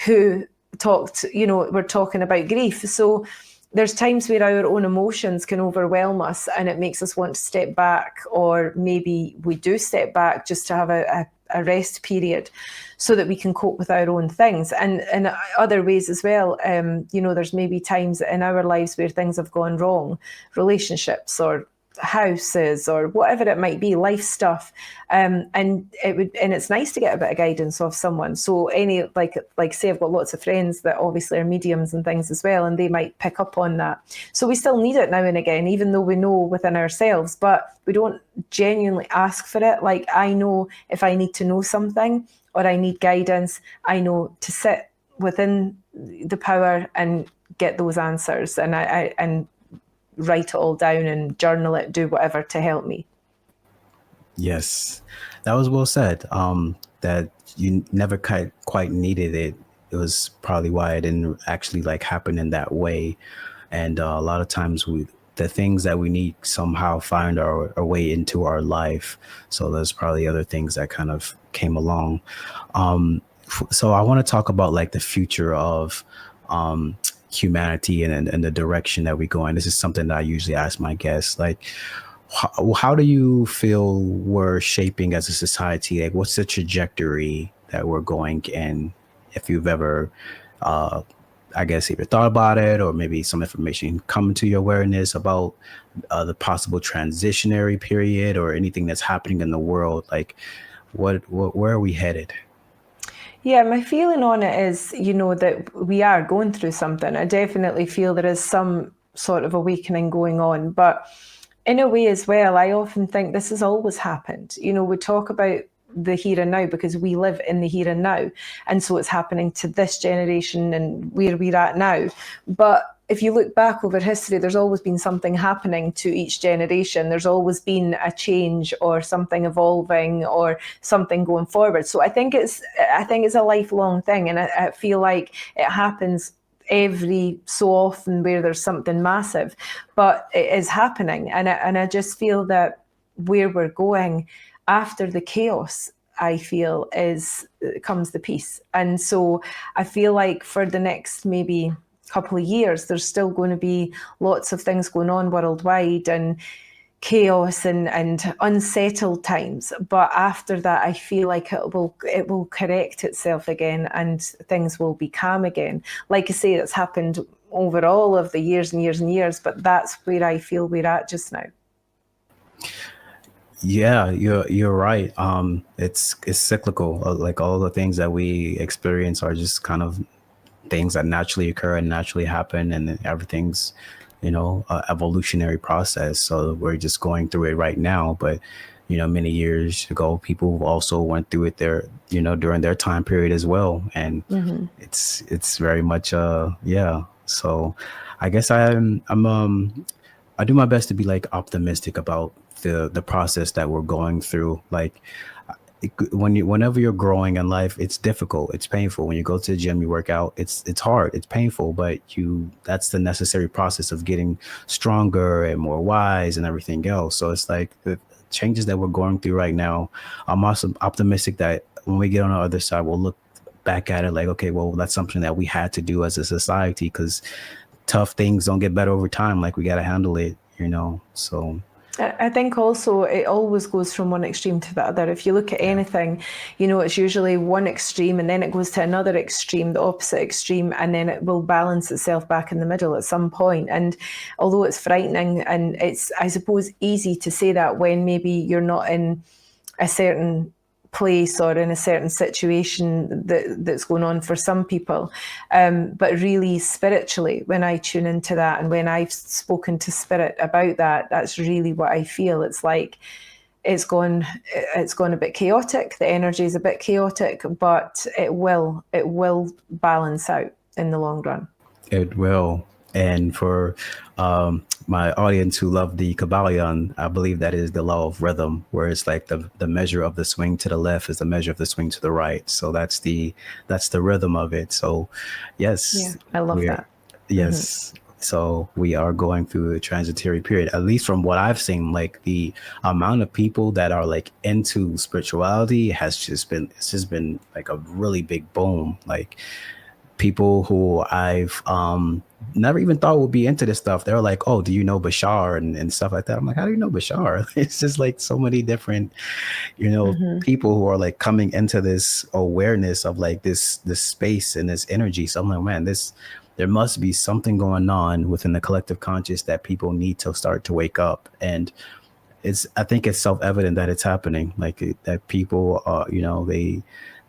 Speaker 1: who were talking about grief. So there's times where our own emotions can overwhelm us and it makes us want to step back, or maybe we do step back just to have a rest period so that we can cope with our own things. And in other ways as well, there's maybe times in our lives where things have gone wrong, relationships or houses or whatever it might be, life stuff, and it's nice to get a bit of guidance off someone. So say I've got lots of friends that obviously are mediums and things as well, and they might pick up on that. So we still need it now and again, even though we know within ourselves, but we don't genuinely ask for it. Like, I know if I need to know something or I need guidance, I know to sit within the power and get those answers, and I write it all down and journal it, do whatever to help me.
Speaker 3: Yes, that was well said. That you never quite needed it. It was probably why it didn't actually happen in that way. And a lot of times the things that we need somehow find our way into our life. So there's probably other things that kind of came along. So I want to talk about the future of humanity and the direction that we go in. This is something that I usually ask my guests, how do you feel we're shaping as a society? What's the trajectory that we're going in? If you've ever, I guess, either thought about it, or maybe some information come to your awareness about the possible transitionary period or anything that's happening in the world, where are we headed?
Speaker 1: Yeah, my feeling on it is, that we are going through something. I definitely feel there is some sort of awakening going on. But in a way as well, I often think this has always happened. We talk about the here and now because we live in the here and now. And so it's happening to this generation and where we're at now. But if you look back over history, there's always been something happening to each generation. There's always been a change or something evolving or something going forward. So I think it's a lifelong thing. And I feel like it happens every so often where there's something massive, but it is happening. And I just feel that where we're going after the chaos, I feel, comes the peace. And so I feel like for the next maybe couple of years, there's still going to be lots of things going on worldwide and chaos and unsettled times. But after that, I feel like it will correct itself again and things will be calm again. Like I say, it's happened over all of the years and years and years, but that's where I feel we're at just now.
Speaker 3: Yeah, you're right. It's cyclical. All the things that we experience are just kind of things that naturally occur and naturally happen, and then everything's evolutionary process. So we're just going through it right now, but many years ago people also went through it during their time period as well, and it's very much yeah. So I guess I do my best to be optimistic about the process that we're going through. Whenever you're growing in life, it's difficult, it's painful. When you go to the gym, you work out, it's hard, it's painful, but that's the necessary process of getting stronger and more wise and everything else. So it's the changes that we're going through right now. I'm also optimistic that when we get on the other side, we'll look back at it okay, well, that's something that we had to do as a society, because tough things don't get better over time. We got to handle it, so
Speaker 1: I think also it always goes from one extreme to the other. If you look at anything, it's usually one extreme and then it goes to another extreme, the opposite extreme, and then it will balance itself back in the middle at some point. And although it's frightening and it's, I suppose, easy to say that when maybe you're not in a certain place or in a certain situation that's going on for some people, but really spiritually, when I tune into that and when I've spoken to spirit about that, that's really what I feel. It's it's gone a bit chaotic, the energy is a bit chaotic, but it will balance out in the long run.
Speaker 3: It will. And for my audience who love the Kabbalion, I believe that is the law of rhythm, where it's like the measure of the swing to the left is the measure of the swing to the right. So that's the rhythm of it. So
Speaker 1: Yeah,
Speaker 3: yes,
Speaker 1: I love
Speaker 3: we're
Speaker 1: that.
Speaker 3: yes. So we are going through a transitory period, at least from what I've seen. Like the amount of people that are like into spirituality it's just been like a really big boom. Like people who I've never even thought would be into this stuff. They're like, "Oh, do you know Bashar and stuff like that?" I'm like, "How do you know Bashar?" It's just like so many different, people who are like coming into this awareness of like this space and this energy. So I'm like, man, there must be something going on within the collective conscious that people need to start to wake up. And I think it's self-evident that it's happening, like that people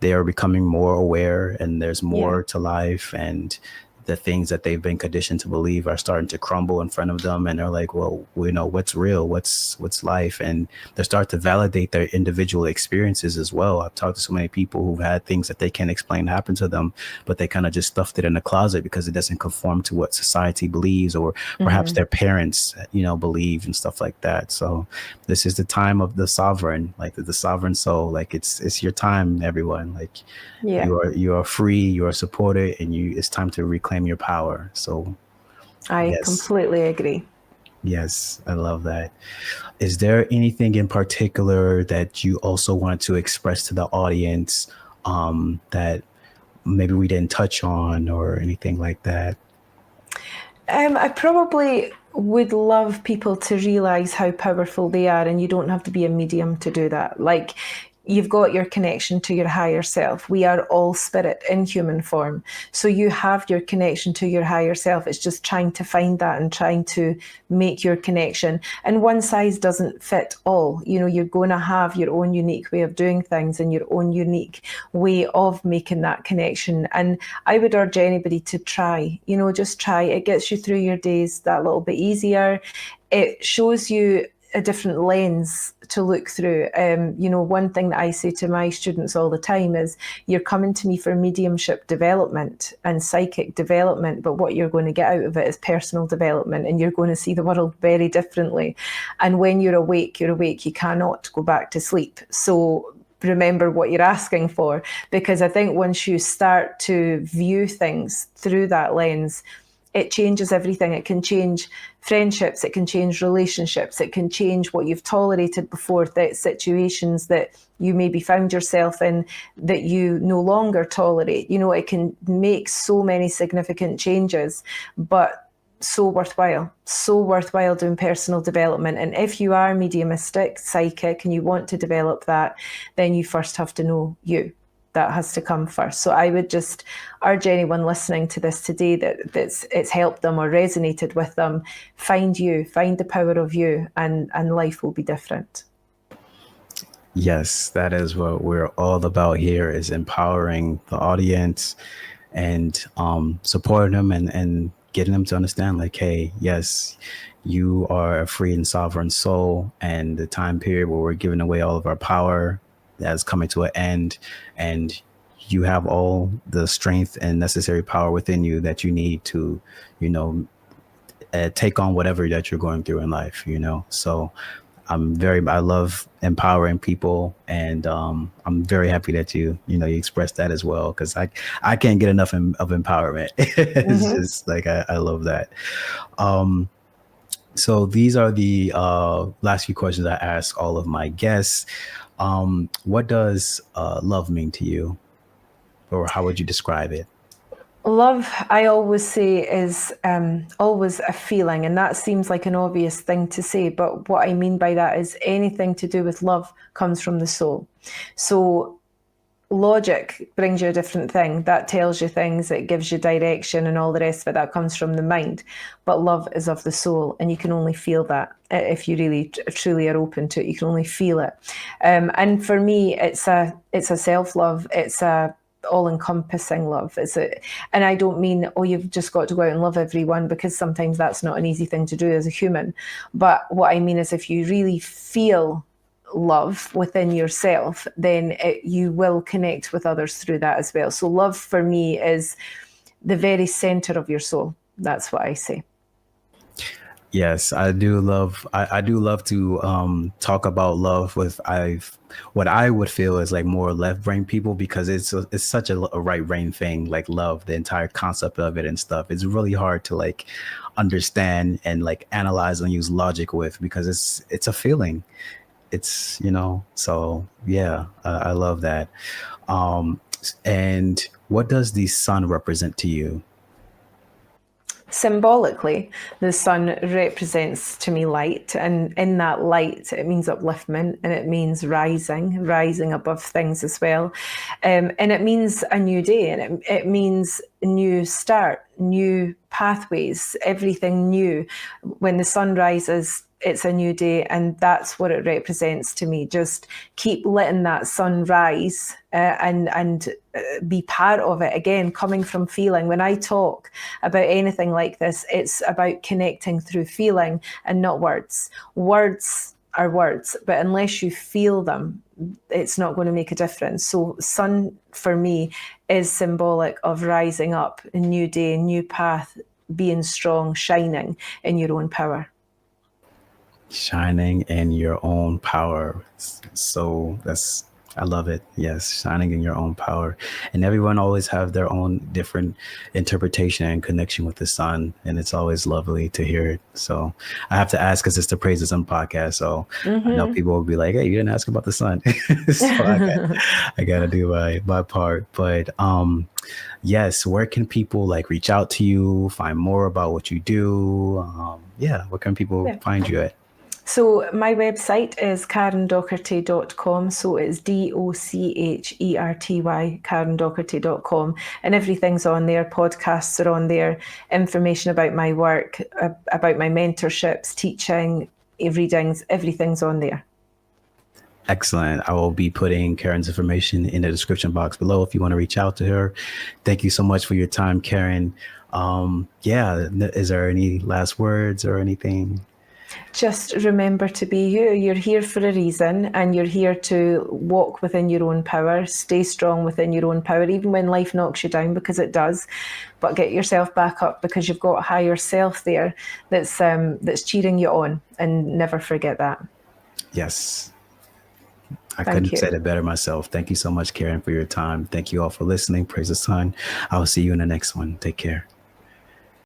Speaker 3: they are becoming more aware, and there's
Speaker 1: Yeah.
Speaker 3: more to life, and the things that they've been conditioned to believe are starting to crumble in front of them, and they're like, well, what's real, what's life, and they start to validate their individual experiences as well. I've talked to so many people who've had things that they can't explain happen to them, but they kind of just stuffed it in the closet because it doesn't conform to what society believes, or perhaps their parents believe, and stuff like that. So this is the time of the sovereign, like the sovereign soul. Like it's your time, everyone. Like
Speaker 1: Yeah.
Speaker 3: you are free, you are supported, and it's time to reclaim your power. So
Speaker 1: I
Speaker 3: yes,
Speaker 1: completely agree.
Speaker 3: yes, I love that. Is there anything in particular that you also want to express to the audience, that maybe we didn't touch on, or anything like that?
Speaker 1: I probably would love people to realize how powerful they are, and you don't have to be a medium to do that. Like, you've got your connection to your higher self. We are all spirit in human form. So you have your connection to your higher self. It's just trying to find that and trying to make your connection. And one size doesn't fit all. You're going to have your own unique way of doing things and your own unique way of making that connection. And I would urge anybody to try, just try. It gets you through your days that little bit easier. It shows you a different lens to look through. One thing that I say to my students all the time is, you're coming to me for mediumship development and psychic development, but what you're going to get out of it is personal development, and you're going to see the world very differently. And when you're awake, you're awake. You cannot go back to sleep. So remember what you're asking for, because I think once you start to view things through that lens, it changes everything. It can change friendships, it can change relationships, it can change what you've tolerated before, that situations that you maybe found yourself in that you no longer tolerate. It can make so many significant changes, but so worthwhile doing personal development. And if you are mediumistic, psychic, and you want to develop that, then you first have to know you. That has to come first. So I would just urge anyone listening to this today that it's helped them or resonated with them. Find the power of you, and life will be different.
Speaker 3: Yes, that is what we're all about here, is empowering the audience, and supporting them, and getting them to understand, like, hey, yes, you are a free and sovereign soul, and the time period where we're giving away all of our power that's coming to an end, and you have all the strength and necessary power within you that you need to, take on whatever that you're going through in life, So I love empowering people, and I'm very happy that you expressed that as well, because I can't get enough of empowerment. It's just like I love that. So these are the last few questions I ask all of my guests. What does love mean to you, or how would you describe it?
Speaker 1: Love, I always say, is always a feeling, and that seems like an obvious thing to say, but what I mean by that is anything to do with love comes from the soul. So logic brings you a different thing. That tells you things, it gives you direction and all the rest of it. That comes from the mind. But love is of the soul, and you can only feel that if you really truly are open to it. You can only feel it. And for me, it's a self-love. It's a all-encompassing love. And I don't mean, oh, you've just got to go out and love everyone, because sometimes that's not an easy thing to do as a human. But what I mean is, if you really feel love within yourself, then you will connect with others through that as well. So love for me is the very center of your soul. That's what I say.
Speaker 3: Yes, I do love. I do love to talk about love with what I would feel is like more left brain people, because it's such a right brain thing. Like love, the entire concept of it and stuff. It's really hard to like understand and like analyze and use logic with, because it's a feeling. It's, so yeah, I love that. Um, and what does the sun represent to you?
Speaker 1: Symbolically, the sun represents to me light, and in that light, it means upliftment, and it means rising above things as well, and it means a new day, and it means a new start, new pathways, everything new. When the sun rises, it's a new day, and that's what it represents to me. Just keep letting that sun rise, and be part of it. Again, coming from feeling. When I talk about anything like this, it's about connecting through feeling and not words. Words are words, but unless you feel them, it's not going to make a difference. So sun for me is symbolic of rising up, a new day, a new path, being strong, shining in your own power.
Speaker 3: Shining in your own power. So I love it. Yes, shining in your own power. And everyone always have their own different interpretation and connection with the sun. And it's always lovely to hear it. So I have to ask, because it's the Praise the Sun podcast. So I know people will be like, hey, you didn't ask about the sun. So I got to do my part. But yes, where can people like reach out to you, find more about what you do? Where can people find you at?
Speaker 1: So my website is KarenDocherty.com. So it's Docherty, KarenDocherty.com. And everything's on there. Podcasts are on there. Information about my work, about my mentorships, teaching, readings, everything's on there.
Speaker 3: Excellent. I will be putting Karen's information in the description box below if you want to reach out to her. Thank you so much for your time, Karen. Is there any last words or anything?
Speaker 1: Just remember to be you. You're here for a reason, and you're here to walk within your own power. Stay strong within your own power, even when life knocks you down, because it does. But get yourself back up, because you've got a higher self there that's cheering you on, and never forget that.
Speaker 3: Yes. I couldn't have said it better myself. Thank you so much, Karen, for your time. Thank you all for listening. Praise the sun. I will see you in the next one. Take care.